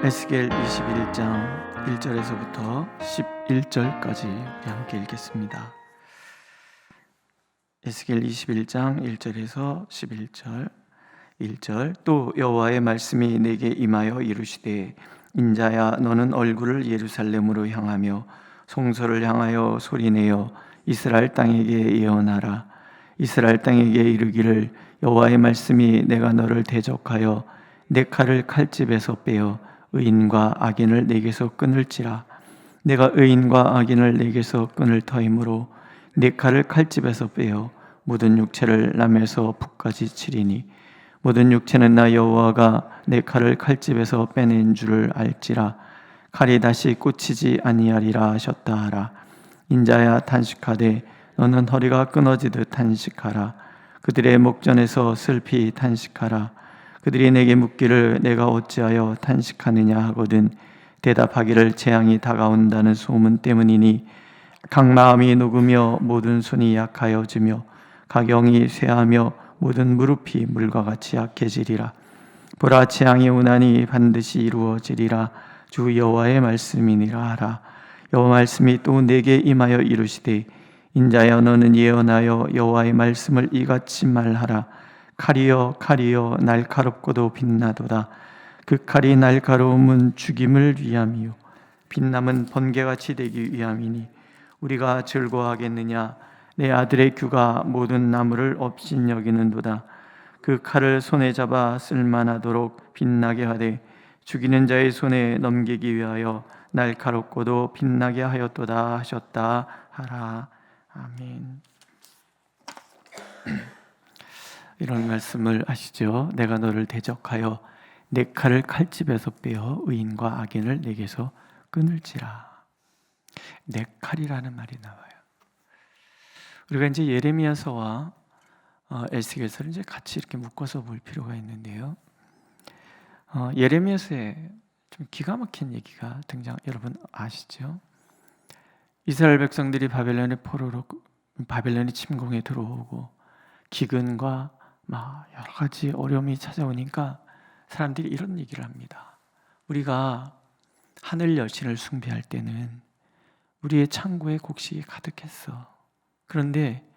에스겔 21장 1절에서부터 11절까지 우리 함께 읽겠습니다. 에스겔 21장 1절에서 11절 1절. 또 여호와의 말씀이 내게 임하여 이르시되, 인자야, 너는 얼굴을 예루살렘으로 향하며 성소를 향하여 소리내어 이스라엘 땅에게 예언하라. 이스라엘 땅에게 이르기를, 여호와의 말씀이 내가 너를 대적하여 내 칼을 칼집에서 빼어 의인과 악인을 내게서 끊을지라. 내가 의인과 악인을 내게서 끊을 터이므로 내 칼을 칼집에서 빼어 모든 육체를 남에서 북까지 치리니, 모든 육체는 나 여호와가 내 칼을 칼집에서 빼낸 줄을 알지라. 칼이 다시 꽂히지 아니하리라 하셨다 하라. 인자야, 탄식하되 너는 허리가 끊어지듯 탄식하라. 그들의 목전에서 슬피 탄식하라. 그들이 내게 묻기를 내가 어찌하여 탄식하느냐 하거든 대답하기를, 재앙이 다가온다는 소문 때문이니 각 마음이 녹으며 모든 손이 약하여지며 가경이 쇠하며 모든 무릎이 물과 같이 약해지리라. 보라, 재앙이 오나니 반드시 이루어지리라. 주 여호와의 말씀이니라 하라. 여호와 말씀이 또 내게 임하여 이르시되, 인자여, 너는 예언하여 여호와의 말씀을 이같이 말하라. 칼이여, 칼이여, 날카롭고도 빛나도다. 그 칼이 날카로움은 죽임을 위함이요 빛남은 번개같이 되기 위함이니 우리가 즐거워하겠느냐? 내 아들의 규가 모든 나무를 업신여기는도다. 그 칼을 손에 잡아 쓸만하도록 빛나게 하되 죽이는 자의 손에 넘기기 위하여 날카롭고도 빛나게 하였도다 하셨다 하라. 아멘. 이런 말씀을 아시죠? 내가 너를 대적하여 내 칼을 칼집에서 빼어 의인과 악인을 내게서 끊을지라. 내 칼이라는 말이 나와요. 우리가 이제 예레미야서와 에스겔서를 이제 같이 이렇게 묶어서 볼 필요가 있는데요. 예레미야서에 좀 기가 막힌 얘기가 여러분 아시죠? 이스라엘 백성들이 바벨론의 포로로 바벨론의 침공에 들어오고 기근과 여러 가지 어려움이 찾아오니까 사람들이 이런 얘기를 합니다. 우리가 하늘 여신을 숭배할 때는 우리의 창고에 곡식이 가득했어. 그런데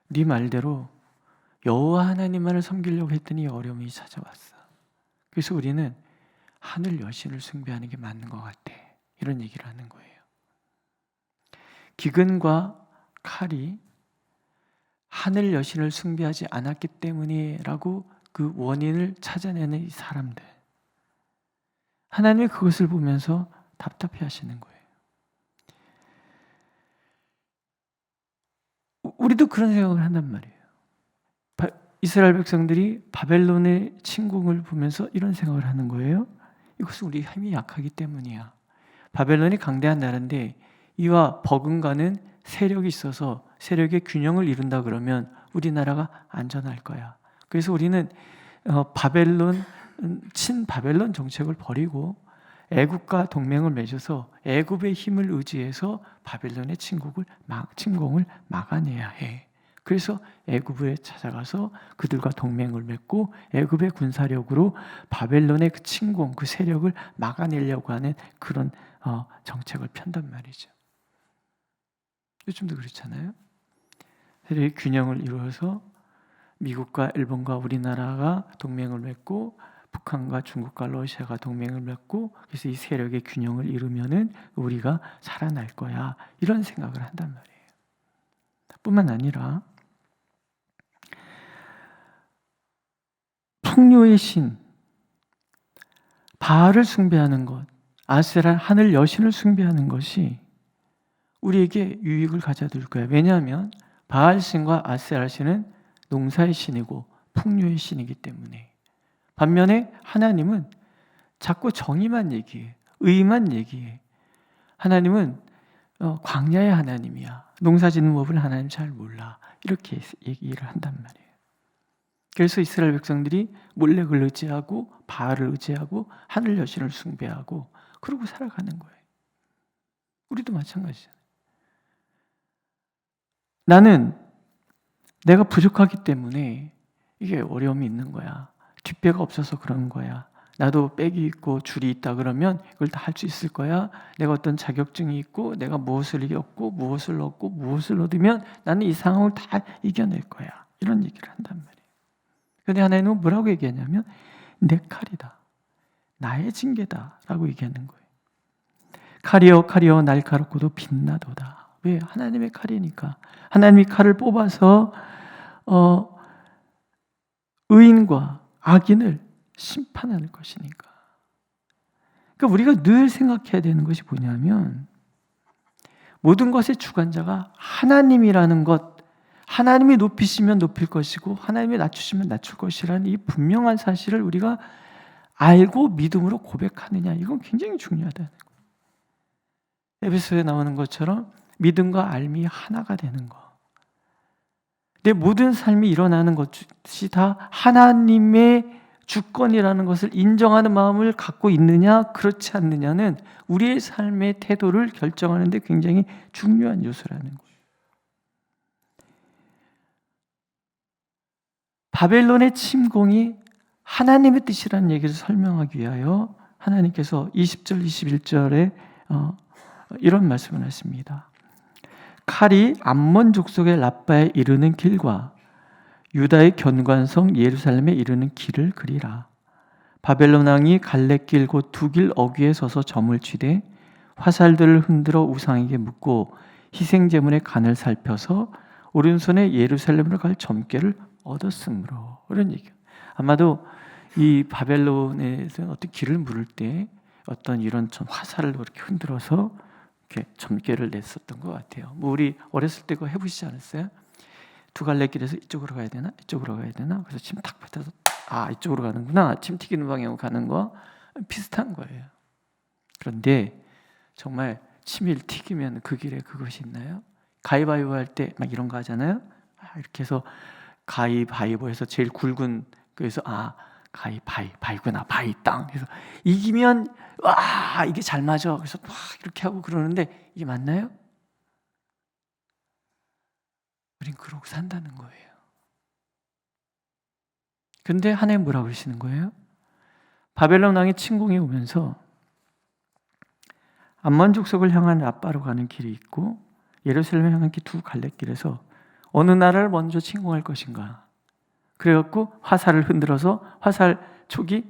네 말대로 여호와 하나님만을 섬기려고 했더니 어려움이 찾아왔어. 그래서 우리는 하늘 여신을 숭배하는 게 맞는 것 같아. 이런 얘기를 하는 거예요. 기근과 칼이 하늘 여신을 숭배하지 않았기 때문이라고 그 원인을 찾아내는 이 사람들, 하나님이 그것을 보면서 답답해 하시는 거예요. 우리도 그런 생각을 한단 말이에요. 이스라엘 백성들이 바벨론의 침공을 보면서 이런 생각을 하는 거예요. 이것은 우리 힘이 약하기 때문이야. 바벨론이 강대한 나라인데 이와 버금가는 세력이 있어서 세력의 균형을 이룬다 그러면 우리나라가 안전할 거야. 그래서 우리는 친바벨론 정책을 버리고 애굽과 동맹을 맺어서 애굽의 힘을 의지해서 바벨론의 침공을 막아내야 해. 그래서 애굽에 찾아가서 그들과 동맹을 맺고 애굽의 군사력으로 바벨론의 그 침공, 그 세력을 막아내려고 하는 그런 정책을 편단 말이죠. 요즘도 그렇잖아요. 세력의 균형을 이루어서 미국과 일본과 우리나라가 동맹을 맺고 북한과 중국과 러시아가 동맹을 맺고 그래서 이 세력의 균형을 이루면은 우리가 살아날 거야. 이런 생각을 한단 말이에요. 뿐만 아니라 풍요의 신 바알을 숭배하는 것, 아세라 하늘 여신을 숭배하는 것이 우리에게 유익을 가져줄 거예요. 왜냐하면 바알 신과 아세라 신은 농사의 신이고 풍요의 신이기 때문에. 반면에 하나님은 자꾸 정의만 얘기해, 의만 얘기해. 하나님은 광야의 하나님이야. 농사 짓는 법을 하나님 잘 몰라. 이렇게 얘기를 한단 말이에요. 그래서 이스라엘 백성들이 몰렉을 의지하고 바알을 의지하고 하늘 여신을 숭배하고 그러고 살아가는 거예요. 우리도 마찬가지잖아요. 나는 내가 부족하기 때문에 이게 어려움이 있는 거야. 뒷배가 없어서 그런 거야. 나도 백이 있고 줄이 있다 그러면 이걸 다 할 수 있을 거야. 내가 어떤 자격증이 있고 내가 무엇을 이겼고 무엇을 얻고 무엇을 얻으면 나는 이 상황을 다 이겨낼 거야. 이런 얘기를 한단 말이에요. 그런데 하나님은 뭐라고 얘기하냐면 내 칼이다. 나의 징계다. 라고 얘기하는 거예요. 칼이여 칼이여 날카롭고도 빛나도다. 왜? 하나님의 칼이니까. 하나님이 칼을 뽑아서 의인과 악인을 심판하는 것이니까. 그러니까 우리가 늘 생각해야 되는 것이 뭐냐면 모든 것의 주관자가 하나님이라는 것, 하나님이 높이시면 높일 것이고 하나님이 낮추시면 낮출 것이라는 이 분명한 사실을 우리가 알고 믿음으로 고백하느냐, 이건 굉장히 중요하다는 거예요. 에베소에 나오는 것처럼 믿음과 알미 하나가 되는 거. 내 모든 삶이 일어나는 것이 다 하나님의 주권이라는 것을 인정하는 마음을 갖고 있느냐 그렇지 않느냐는 우리의 삶의 태도를 결정하는 데 굉장히 중요한 요소라는 거예요. 바벨론의 침공이 하나님의 뜻이라는 얘기를 설명하기 위하여 하나님께서 20절, 21절에 이런 말씀을 하십니다. 칼이 암몬 족속의 라빠에 이르는 길과 유다의 견관성 예루살렘에 이르는 길을 그리라. 바벨론 왕이 갈래길 곧 두 길 어귀에 서서 점을 치되 화살들을 흔들어 우상에게 묻고 희생 제물의 간을 살펴서 오른손에 예루살렘으로 갈 점괘를 얻었으므로. 이런 얘기예요. 아마도 이 바벨론에서 어떤 길을 물을 때 어떤 이런 화살을 이렇게 흔들어서 이렇게 점괘를 냈었던 것 같아요. 뭐 우리 어렸을 때 그거 해보시지 않았어요? 두 갈래 길에서 이쪽으로 가야 되나? 이쪽으로 가야 되나? 그래서 침 탁 뱉어서 이쪽으로 가는구나. 침 튀기는 방향으로 가는 거 비슷한 거예요. 그런데 정말 침을 튀기면 그 길에 그것이 있나요? 가위바위보 할 때 막 이런 거 하잖아요. 이렇게 해서 가위바위보에서 제일 굵은, 그래서 바위구나, 바위 땅. 그래서 이기면 와 이게 잘 맞아. 그래서 막 이렇게 하고 그러는데 이게 맞나요? 우린 그러고 산다는 거예요. 근데 하나님 뭐라고 그러시는 거예요? 바벨론 왕의 침공이 오면서 암몬 족속을 향한 라빠로 가는 길이 있고 예루살렘을 향한 길 두 갈래길에서 어느 나라를 먼저 침공할 것인가. 그래갖고 화살을 흔들어서 화살 촉이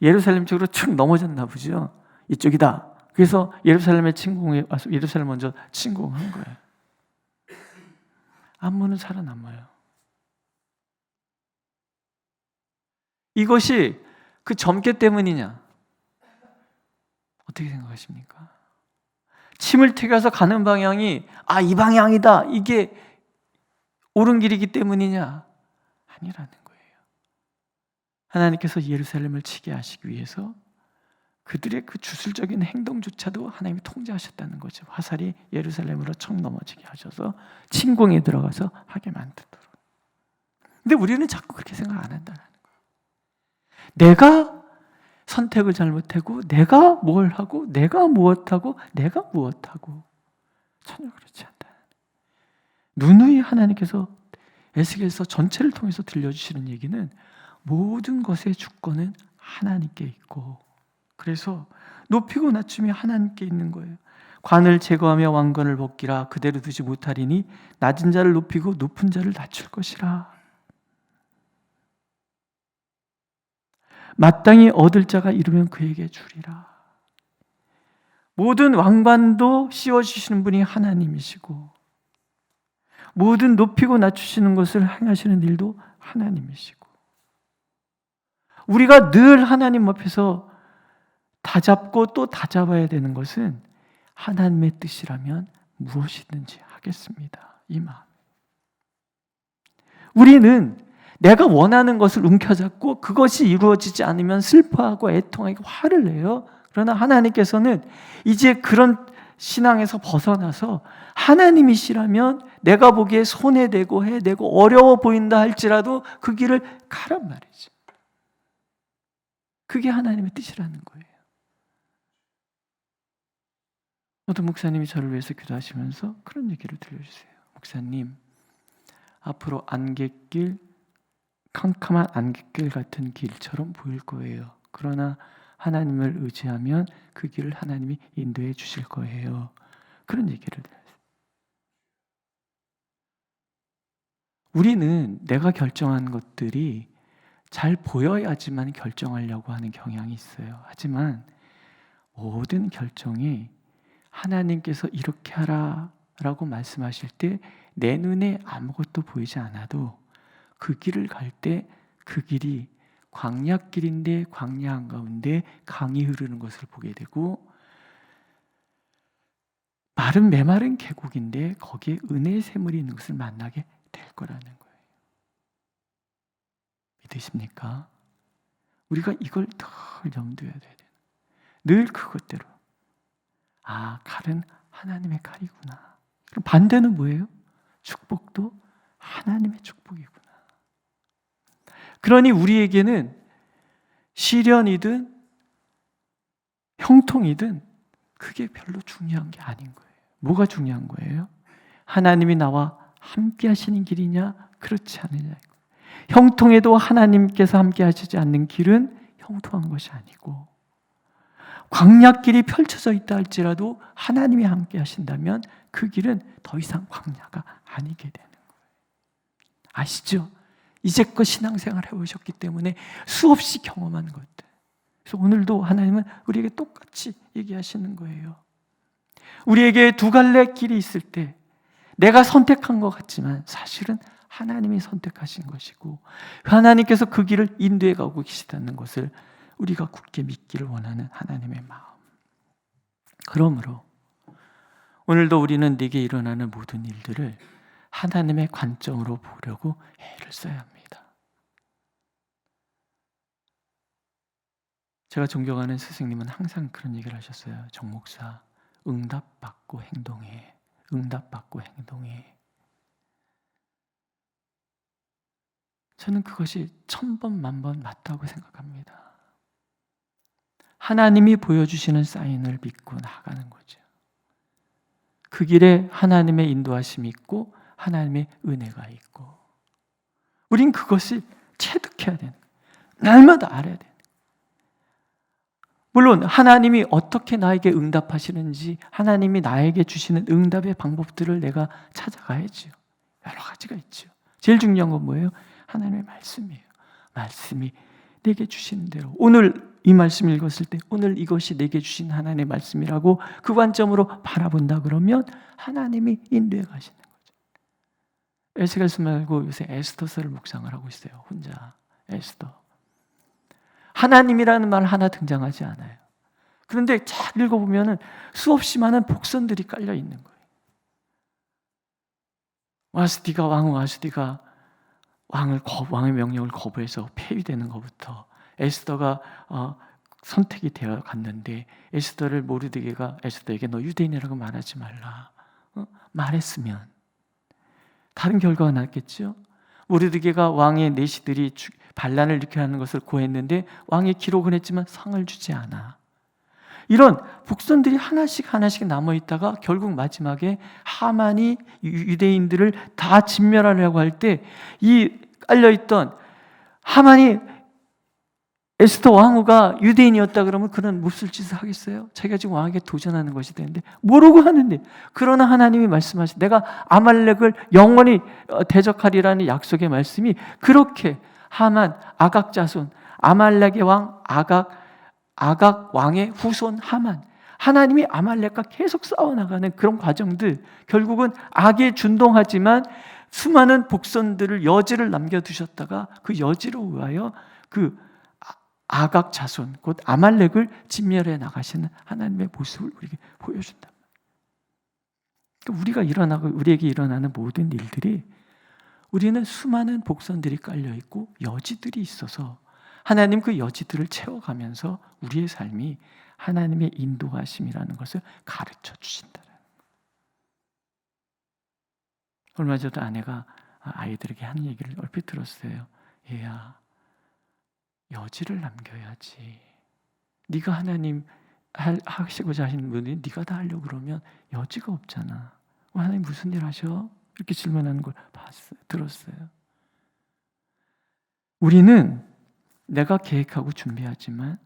예루살렘 쪽으로 쭉 넘어졌나 보죠. 이쪽이다. 그래서 예루살렘에 침공해 와서 예루살렘 먼저 침공한 거예요. 암몬은 살아남아요. 이것이 그 점괘 때문이냐? 어떻게 생각하십니까? 침을 튀겨서 가는 방향이 이 방향이다, 이게 옳은 길이기 때문이냐? 아니라는 거예요. 하나님께서 예루살렘을 치게 하시기 위해서 그들의 그 주술적인 행동조차도 하나님이 통제하셨다는 거죠. 화살이 예루살렘으로 척 넘어지게 하셔서 침공에 들어가서 하게 만들도록. 근데 우리는 자꾸 그렇게 생각 안 한다는 거예요. 내가 선택을 잘못하고 내가 뭘 하고 내가 무엇하고 내가 무엇하고 전혀 그렇지 않다. 누누이 하나님께서 에스겔서 전체를 통해서 들려주시는 얘기는 모든 것의 주권은 하나님께 있고, 그래서 높이고 낮춤이 하나님께 있는 거예요. 관을 제거하며 왕관을 벗기라. 그대로 두지 못하리니 낮은 자를 높이고 높은 자를 낮출 것이라. 마땅히 얻을 자가 이루면 그에게 주리라. 모든 왕관도 씌워주시는 분이 하나님이시고 모든 높이고 낮추시는 것을 행하시는 일도 하나님이시고, 우리가 늘 하나님 앞에서 다 잡고 또 다 잡아야 되는 것은 하나님의 뜻이라면 무엇이든지 하겠습니다, 이 마음. 우리는 내가 원하는 것을 움켜잡고 그것이 이루어지지 않으면 슬퍼하고 애통하고 화를 내요. 그러나 하나님께서는 이제 그런 신앙에서 벗어나서 하나님이시라면 내가 보기에 손해되고 해되고 어려워 보인다 할지라도 그 길을 가란 말이죠. 그게 하나님의 뜻이라는 거예요. 어떤 목사님이 저를 위해서 기도하시면서 그런 얘기를 들려주세요. 목사님, 앞으로 안갯길, 캄캄한 안갯길 같은 길처럼 보일 거예요. 그러나 하나님을 의지하면 그 길을 하나님이 인도해 주실 거예요. 그런 얘기를 해요. 우리는 내가 결정한 것들이 잘 보여야지만 결정하려고 하는 경향이 있어요. 하지만 모든 결정이 하나님께서 이렇게 하라 라고 말씀하실 때 내 눈에 아무것도 보이지 않아도 그 길을 갈 때 그 길이 광야길인데 광야 한가운데 강이 흐르는 것을 보게 되고, 마른 메마른 계곡인데 거기에 은혜의 샘물이 있는 것을 만나게 될 거라는 거예요. 믿으십니까? 우리가 이걸 늘 염두에 둬야 돼요. 늘 그것대로 칼은 하나님의 칼이구나. 그럼 반대는 뭐예요? 축복도 하나님의 축복이구나. 그러니 우리에게는 시련이든 형통이든 그게 별로 중요한 게 아닌 거예요. 뭐가 중요한 거예요? 하나님이 나와 함께 하시는 길이냐, 그렇지 않느냐. 형통에도 하나님께서 함께 하시지 않는 길은 형통한 것이 아니고, 광야길이 펼쳐져 있다 할지라도 하나님이 함께 하신다면 그 길은 더 이상 광야가 아니게 되는 거예요. 아시죠? 이제껏 신앙생활 해오셨기 때문에 수없이 경험한 것들. 그래서 오늘도 하나님은 우리에게 똑같이 얘기하시는 거예요. 우리에게 두 갈래 길이 있을 때 내가 선택한 것 같지만 사실은 하나님이 선택하신 것이고, 하나님께서 그 길을 인도해 가고 계시다는 것을 우리가 굳게 믿기를 원하는 하나님의 마음. 그러므로 오늘도 우리는 내게 일어나는 모든 일들을 하나님의 관점으로 보려고 애를 써야 합니다. 제가 존경하는 스승님은 항상 그런 얘기를 하셨어요. 정 목사, 응답받고 행동해. 응답받고 행동해. 저는 그것이 1000번 만번 맞다고 생각합니다. 하나님이 보여주시는 사인을 믿고 나가는 거죠. 그 길에 하나님의 인도하심이 있고 하나님의 은혜가 있고, 우린 그것을 체득해야 되는 거예요. 날마다 알아야 돼요. 물론 하나님이 어떻게 나에게 응답하시는지, 하나님이 나에게 주시는 응답의 방법들을 내가 찾아가야죠. 여러 가지가 있죠. 제일 중요한 건 뭐예요? 하나님의 말씀이에요. 말씀이 내게 주시는 대로, 오늘 이 말씀 읽었을 때 오늘 이것이 내게 주신 하나님의 말씀이라고 그 관점으로 바라본다 그러면 하나님이 인도해 가시는 거죠. 에스겔서 말고 요새 에스더서를 묵상을 하고 있어요. 혼자 에스더. 하나님이라는 말 하나 등장하지 않아요. 그런데 잘 읽어보면 수없이 많은 복선들이 깔려 있는 거예요. 와스디가 왕의 명령을 거부해서 폐위되는 것부터, 에스더가 선택이 되어 갔는데 에스더를 모르드게가 에스더에게 너 유대인이라고 말하지 말라 말했으면 다른 결과가 났겠죠. 모르드게가 왕의 내시들이 반란을 일으켜 하는 것을 고했는데 왕이 기록은 했지만 상을 주지 않아. 이런 복선들이 하나씩 남아 있다가 결국 마지막에 하만이 유대인들을 다 진멸하려고 할 때 이 깔려있던 하만이 에스더 왕후가 유대인이었다 그러면 그런 무슨 짓을 하겠어요? 자기가 지금 왕에게 도전하는 것이 되는데 모르고 하는데, 그러나 하나님이 말씀하신 내가 아말렉을 영원히 대적하리라는 약속의 말씀이 그렇게 하만, 아각 자손, 아말렉의 왕 아각 왕의 후손 하만, 하나님이 아말렉과 계속 싸워나가는 그런 과정들, 결국은 악에 준동하지만 수많은 복선들을 여지를 남겨두셨다가 그 여지로 의하여 그 아각 자손 곧 아말렉을 진멸해 나가시는 하나님의 모습을 우리에게 보여준다. 그러니까 우리에게 일어나는 모든 일들이, 우리는 수많은 복선들이 깔려 있고 여지들이 있어서 하나님 그 여지들을 채워가면서 우리의 삶이 하나님의 인도하심이라는 것을 가르쳐 주신다는 거예요. 얼마 전에 아내가 아이들에게 하는 얘기를 얼핏 들었어요. 얘야, 여지를 남겨야지. 네가 하나님 하시고자 하시는 분이 네가 다 하려고 그러면 여지가 없잖아. 하나님 무슨 일 하셔? 이렇게 질문하는 걸 들었어요. 우리는 내가 계획하고 준비하지만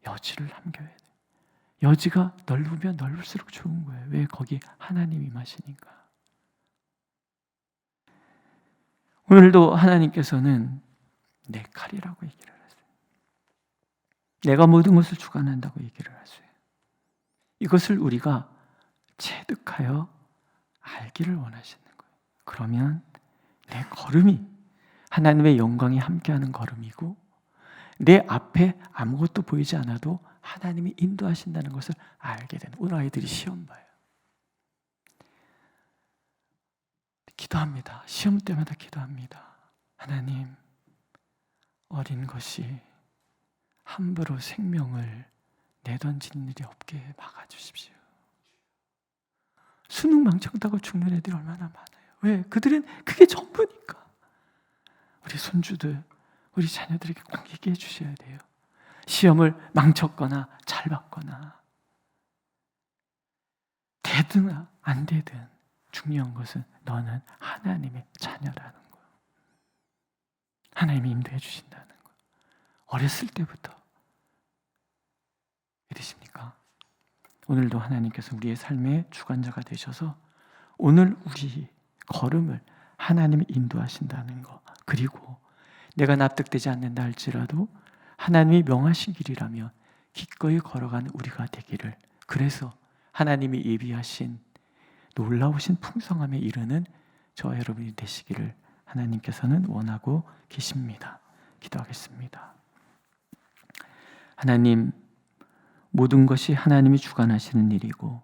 여지를 남겨야 돼. 여지가 넓으면 넓을수록 좋은 거예요. 왜? 거기 하나님이 임하시니까. 오늘도 하나님께서는 내 칼이라고 얘기를 하세요. 내가 모든 것을 주관한다고 얘기를 하세요. 이것을 우리가 체득하여 알기를 원하시는 거예요. 그러면 내 걸음이 하나님의 영광이 함께하는 걸음이고, 내 앞에 아무것도 보이지 않아도 하나님이 인도하신다는 것을 알게 되는, 오늘 아이들이 시험 봐요. 기도합니다. 시험 때마다 기도합니다. 하나님, 어린 것이 함부로 생명을 내던지는 일이 없게 막아주십시오. 수능 망쳤다고 죽는 애들이 얼마나 많아요. 왜? 그들은 그게 전부니까. 우리 손주들, 우리 자녀들에게 꼭 얘기해 주셔야 돼요. 시험을 망쳤거나 잘 봤거나 되든 안 되든 중요한 것은 너는 하나님의 자녀라는 거예요. 하나님이 인도해 주신다는 거예요. 어렸을 때부터 믿으십니까? 오늘도 하나님께서 우리의 삶의 주관자가 되셔서 오늘 우리 걸음을 하나님이 인도하신다는 거, 그리고 내가 납득되지 않는다 할지라도 하나님이 명하신 길이라면 기꺼이 걸어가는 우리가 되기를, 그래서 하나님이 예비하신 놀라우신 풍성함에 이르는 저와 여러분이 되시기를 하나님께서는 원하고 계십니다. 기도하겠습니다. 하나님, 모든 것이 하나님이 주관하시는 일이고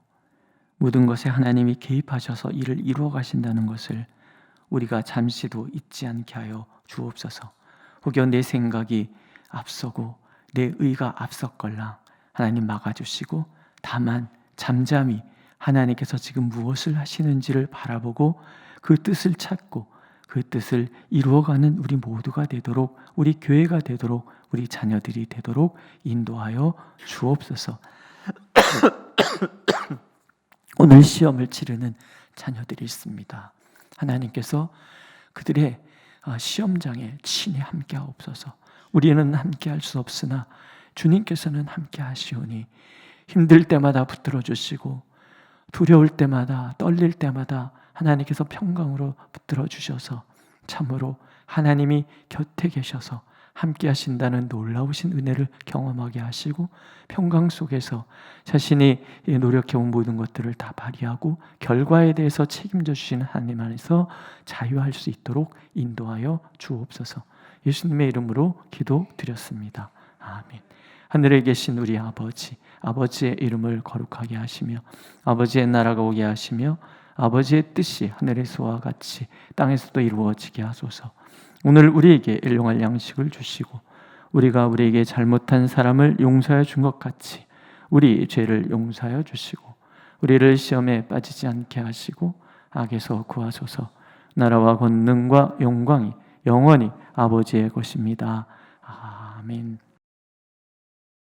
모든 것에 하나님이 개입하셔서 일을 이루어 가신다는 것을 우리가 잠시도 잊지 않게 하여 주옵소서. 혹여 내 생각이 앞서고 내 의가 앞섰걸라 하나님 막아주시고, 다만 잠잠히 하나님께서 지금 무엇을 하시는지를 바라보고 그 뜻을 찾고 그 뜻을 이루어가는 우리 모두가 되도록, 우리 교회가 되도록, 우리 자녀들이 되도록 인도하여 주옵소서. 오늘 시험을 치르는 자녀들이 있습니다. 하나님께서 그들의 시험장에 친히 함께 하옵소서. 우리는 함께 할 수 없으나 주님께서는 함께 하시오니 힘들 때마다 붙들어 주시고 두려울 때마다 떨릴 때마다 하나님께서 평강으로 붙들어 주셔서 참으로 하나님이 곁에 계셔서 함께 하신다는 놀라우신 은혜를 경험하게 하시고, 평강 속에서 자신이 노력해온 모든 것들을 다 발휘하고 결과에 대해서 책임져 주시는 하나님 안에서 자유할 수 있도록 인도하여 주옵소서. 예수님의 이름으로 기도드렸습니다. 아멘. 하늘에 계신 우리 아버지, 아버지의 이름을 거룩하게 하시며 아버지의 나라가 오게 하시며 아버지의 뜻이 하늘에서와 같이 땅에서도 이루어지게 하소서. 오늘 우리에게 일용할 양식을 주시고 우리가 우리에게 잘못한 사람을 용서해 준 것 같이 우리 죄를 용서하여 주시고 우리를 시험에 빠지지 않게 하시고 악에서 구하소서. 나라와 권능과 영광이 영원히 아버지의 것입니다. 아멘.